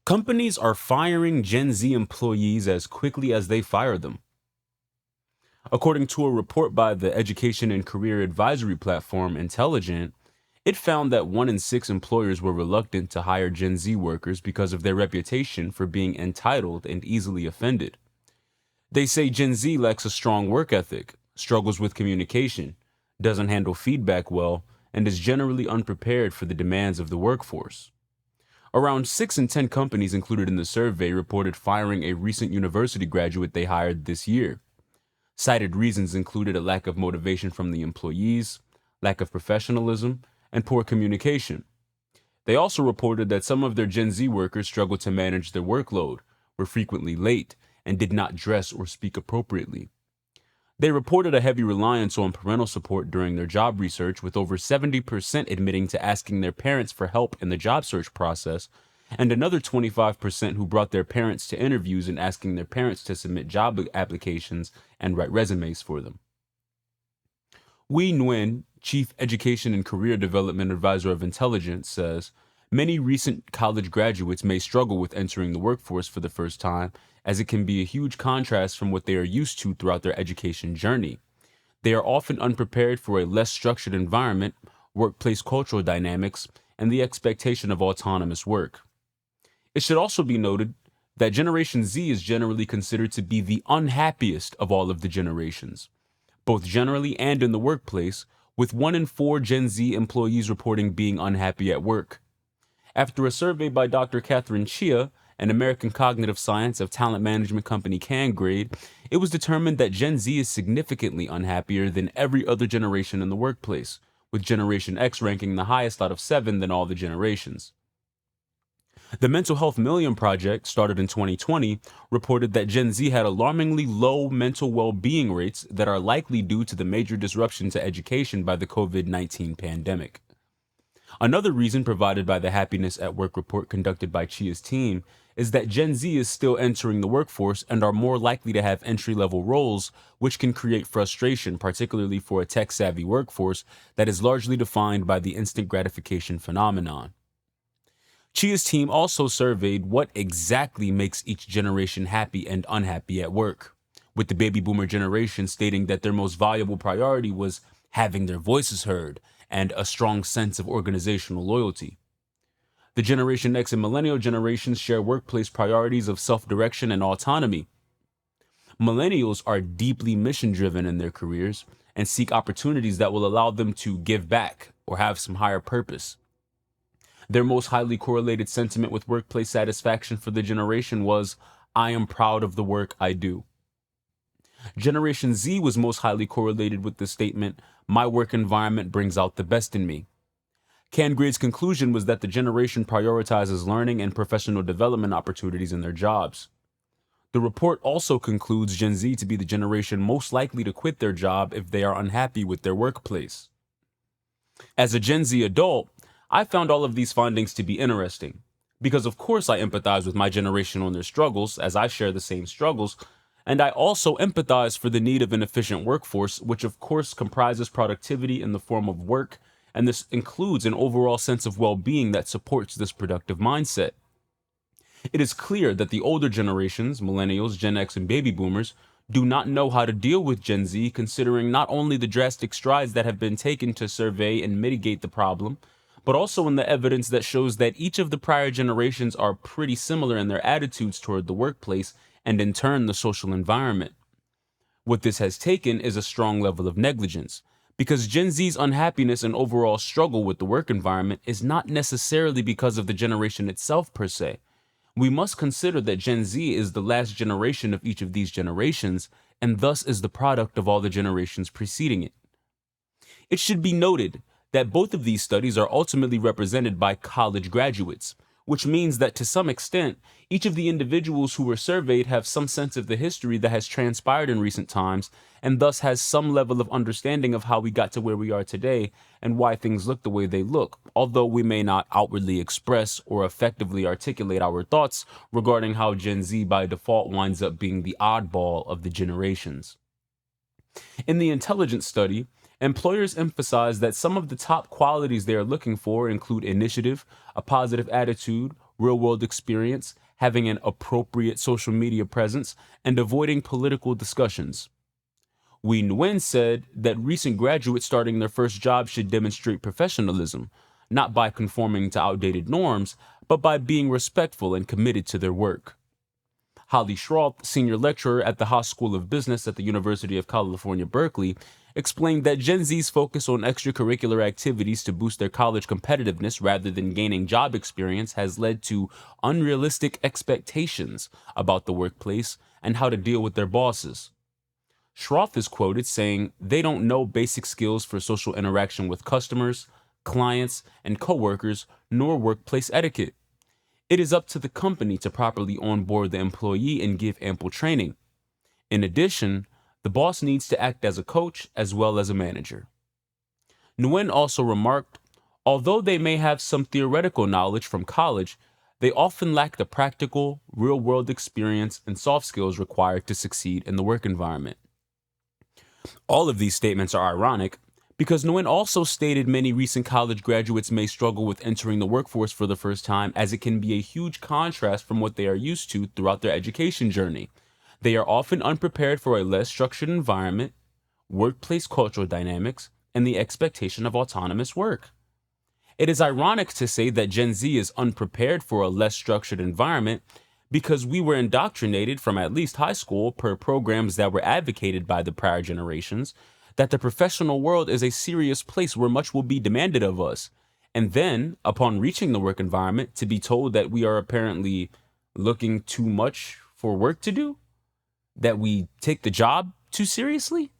Companies are firing Gen Z employees as quickly as they fire them. According to a report by the education and career advisory platform Intelligent, it found that 1 in 6 employers were reluctant to hire Gen Z workers because of their reputation for being entitled and easily offended. They say Gen Z lacks a strong work ethic, struggles with communication, doesn't handle feedback well, and is generally unprepared for the demands of the workforce. Around 6 in 10 companies included in the survey reported firing a recent university graduate they hired this year. Cited reasons included a lack of motivation from the employees, lack of professionalism, and poor communication. They also reported that some of their Gen Z workers struggled to manage their workload, were frequently late, and did not dress or speak appropriately. They reported a heavy reliance on parental support during their job research, with over 70% admitting to asking their parents for help in the job search process, and another 25% who brought their parents to interviews and asking their parents to submit job applications and write resumes for them. Wei Nguyen, Chief Education and Career Development Advisor of Intelligence, says many recent college graduates may struggle with entering the workforce for the first time, as it can be a huge contrast from what they are used to throughout their education journey. They are often unprepared for a less structured environment, workplace cultural dynamics, and the expectation of autonomous work. It should also be noted that Generation Z is generally considered to be the unhappiest of all of the generations, both generally and in the workplace, with 1 in 4 Gen Z employees reporting being unhappy at work. After a survey by Dr. Catherine Chia, an American cognitive science of talent management company CanGrade, it was determined that Gen Z is significantly unhappier than every other generation in the workplace, with Generation X ranking the highest out of 7 than all the generations. The Mental Health Million Project, started in 2020, reported that Gen Z had alarmingly low mental well-being rates that are likely due to the major disruption to education by the COVID-19 pandemic. Another reason provided by the Happiness at Work report conducted by Chia's team is that Gen Z is still entering the workforce and are more likely to have entry-level roles, which can create frustration, particularly for a tech-savvy workforce that is largely defined by the instant gratification phenomenon. Chia's team also surveyed what exactly makes each generation happy and unhappy at work, with the baby boomer generation stating that their most valuable priority was having their voices heard and a strong sense of organizational loyalty. The Generation X and Millennial generations share workplace priorities of self-direction and autonomy. Millennials are deeply mission-driven in their careers and seek opportunities that will allow them to give back or have some higher purpose. Their most highly correlated sentiment with workplace satisfaction for the generation was, "I am proud of the work I do." Generation Z was most highly correlated with the statement, "My work environment brings out the best in me." CanGrade's conclusion was that the generation prioritizes learning and professional development opportunities in their jobs. The report also concludes Gen Z to be the generation most likely to quit their job if they are unhappy with their workplace. As a Gen Z adult, I found all of these findings to be interesting, because of course I empathize with my generation on their struggles, as I share the same struggles, and I also empathize for the need of an efficient workforce, which of course comprises productivity in the form of work, and this includes an overall sense of well-being that supports this productive mindset. It is clear that the older generations, millennials, Gen X, and baby boomers, do not know how to deal with Gen Z, considering not only the drastic strides that have been taken to survey and mitigate the problem, but also in the evidence that shows that each of the prior generations are pretty similar in their attitudes toward the workplace and in turn the social environment. What this has taken is a strong level of negligence, because Gen Z's unhappiness and overall struggle with the work environment is not necessarily because of the generation itself per se. We must consider that Gen Z is the last generation of each of these generations, and thus is the product of all the generations preceding it. It should be noted that both of these studies are ultimately represented by college graduates, which means that to some extent, each of the individuals who were surveyed have some sense of the history that has transpired in recent times, and thus has some level of understanding of how we got to where we are today and why things look the way they look, although we may not outwardly express or effectively articulate our thoughts regarding how Gen Z by default winds up being the oddball of the generations. In the intelligence study, employers emphasize that some of the top qualities they are looking for include initiative, a positive attitude, real world experience, having an appropriate social media presence, and avoiding political discussions. Wee Nguyen said that recent graduates starting their first job should demonstrate professionalism, not by conforming to outdated norms, but by being respectful and committed to their work. Holly Schroth, senior lecturer at the Haas School of Business at the University of California, Berkeley, explained that Gen Z's focus on extracurricular activities to boost their college competitiveness rather than gaining job experience has led to unrealistic expectations about the workplace and how to deal with their bosses. Schroth is quoted saying they don't know basic skills for social interaction with customers, clients, and coworkers, nor workplace etiquette. It is up to the company to properly onboard the employee and give ample training. In addition, the boss needs to act as a coach as well as a manager. Nguyen also remarked, although they may have some theoretical knowledge from college, they often lack the practical, real-world experience and soft skills required to succeed in the work environment. All of these statements are ironic because Nguyen also stated many recent college graduates may struggle with entering the workforce for the first time, as it can be a huge contrast from what they are used to throughout their education journey. They are often unprepared for a less structured environment, workplace cultural dynamics, and the expectation of autonomous work. It is ironic to say that Gen Z is unprepared for a less structured environment because we were indoctrinated from at least high school per programs that were advocated by the prior generations that the professional world is a serious place where much will be demanded of us. And then, upon reaching the work environment, to be told that we are apparently looking too much for work to do, that we take the job too seriously,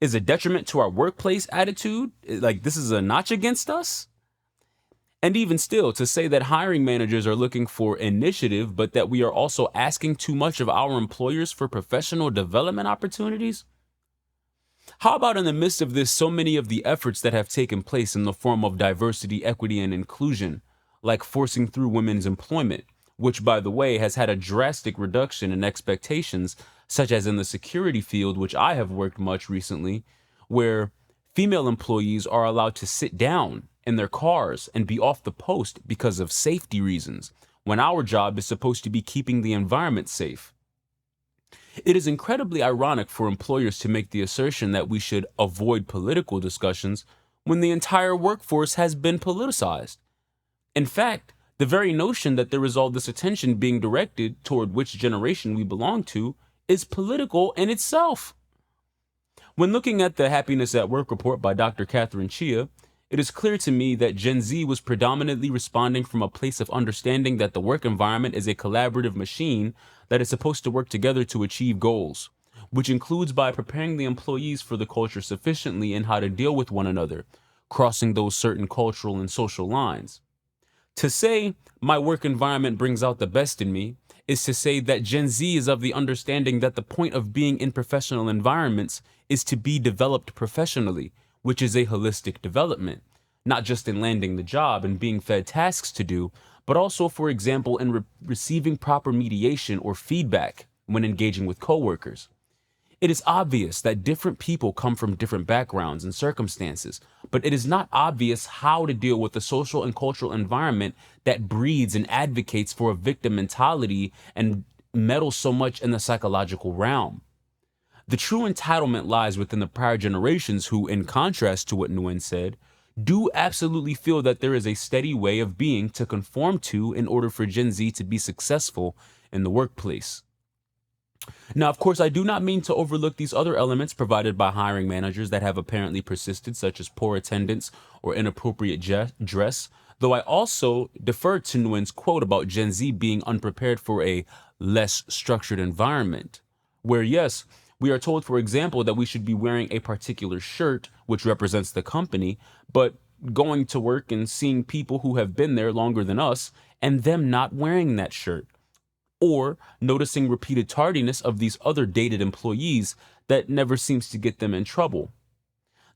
is a detriment to our workplace attitude. Like, this is a notch against us. And even still, to say that hiring managers are looking for initiative, but that we are also asking too much of our employers for professional development opportunities. How about in the midst of this, so many of the efforts that have taken place in the form of diversity, equity, and inclusion, like forcing through women's employment, which, by the way, has had a drastic reduction in expectations, such as in the security field, which I have worked much recently, where female employees are allowed to sit down in their cars and be off the post because of safety reasons, when our job is supposed to be keeping the environment safe. It is incredibly ironic for employers to make the assertion that we should avoid political discussions when the entire workforce has been politicized. In fact, the very notion that there is all this attention being directed toward which generation we belong to is political in itself. When looking at the Happiness at Work report by Dr. Catherine Chia, it is clear to me that Gen Z was predominantly responding from a place of understanding that the work environment is a collaborative machine that is supposed to work together to achieve goals, which includes by preparing the employees for the culture sufficiently and how to deal with one another, crossing those certain cultural and social lines. To say my work environment brings out the best in me is to say that Gen Z is of the understanding that the point of being in professional environments is to be developed professionally, which is a holistic development, not just in landing the job and being fed tasks to do, but also, for example, in receiving proper mediation or feedback when engaging with coworkers. It is obvious that different people come from different backgrounds and circumstances, but it is not obvious how to deal with the social and cultural environment that breeds and advocates for a victim mentality and meddles so much in the psychological realm. The true entitlement lies within the prior generations who, in contrast to what Nguyen said, do absolutely feel that there is a steady way of being to conform to in order for Gen Z to be successful in the workplace. Now, of course, I do not mean to overlook these other elements provided by hiring managers that have apparently persisted, such as poor attendance or inappropriate dress, though I also defer to Nguyen's quote about Gen Z being unprepared for a less structured environment, where, yes, we are told, for example, that we should be wearing a particular shirt, which represents the company, but going to work and seeing people who have been there longer than us and them not wearing that shirt, or noticing repeated tardiness of these other dated employees that never seems to get them in trouble.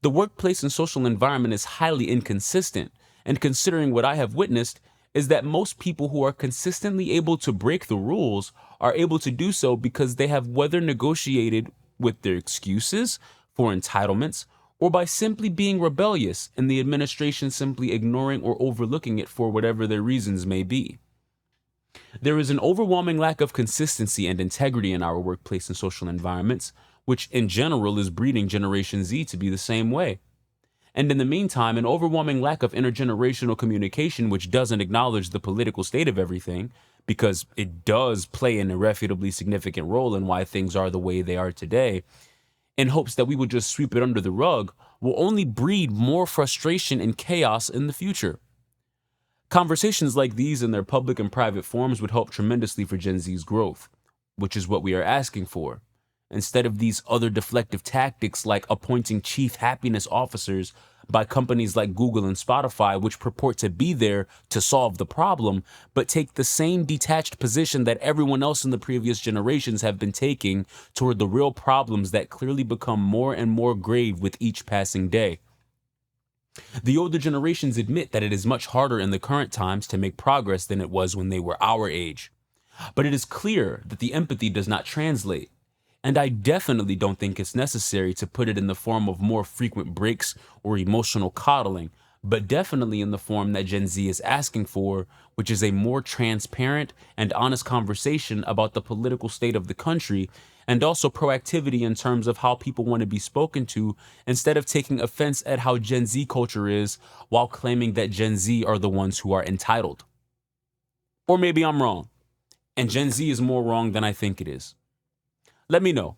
The workplace and social environment is highly inconsistent, and considering what I have witnessed is that most people who are consistently able to break the rules are able to do so because they have whether negotiated with their excuses for entitlements or by simply being rebellious and the administration simply ignoring or overlooking it for whatever their reasons may be. There is an overwhelming lack of consistency and integrity in our workplace and social environments, which in general is breeding Generation Z to be the same way. And in the meantime, an overwhelming lack of intergenerational communication, which doesn't acknowledge the political state of everything, because it does play an irrefutably significant role in why things are the way they are today, in hopes that we would just sweep it under the rug, will only breed more frustration and chaos in the future. Conversations like these in their public and private forums would help tremendously for Gen Z's growth, which is what we are asking for. Instead of these other deflective tactics like appointing chief happiness officers by companies like Google and Spotify, which purport to be there to solve the problem, but take the same detached position that everyone else in the previous generations have been taking toward the real problems that clearly become more and more grave with each passing day. The older generations admit that it is much harder in the current times to make progress than it was when they were our age. But it is clear that the empathy does not translate. And I definitely don't think it's necessary to put it in the form of more frequent breaks or emotional coddling, but definitely in the form that Gen Z is asking for, which is a more transparent and honest conversation about the political state of the country, and also proactivity in terms of how people want to be spoken to, instead of taking offense at how Gen Z culture is while claiming that Gen Z are the ones who are entitled. Or maybe I'm wrong, and Gen Z is more wrong than I think it is. Let me know.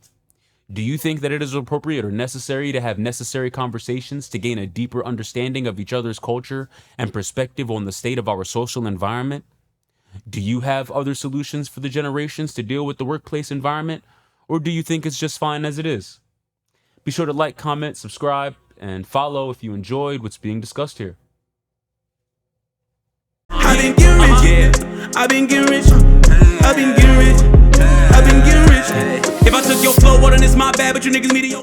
Do you think that it is appropriate or necessary to have necessary conversations to gain a deeper understanding of each other's culture and perspective on the state of our social environment? Do you have other solutions for the generations to deal with the workplace environment, or do you think it's just fine as it is? Be sure to like, comment, subscribe, and follow if you enjoyed what's being discussed here. I've been getting rich, yeah. I've been getting rich. I've been getting rich. I've been getting rich. If I took your flow, well then it's my bad, but you niggas mediocre.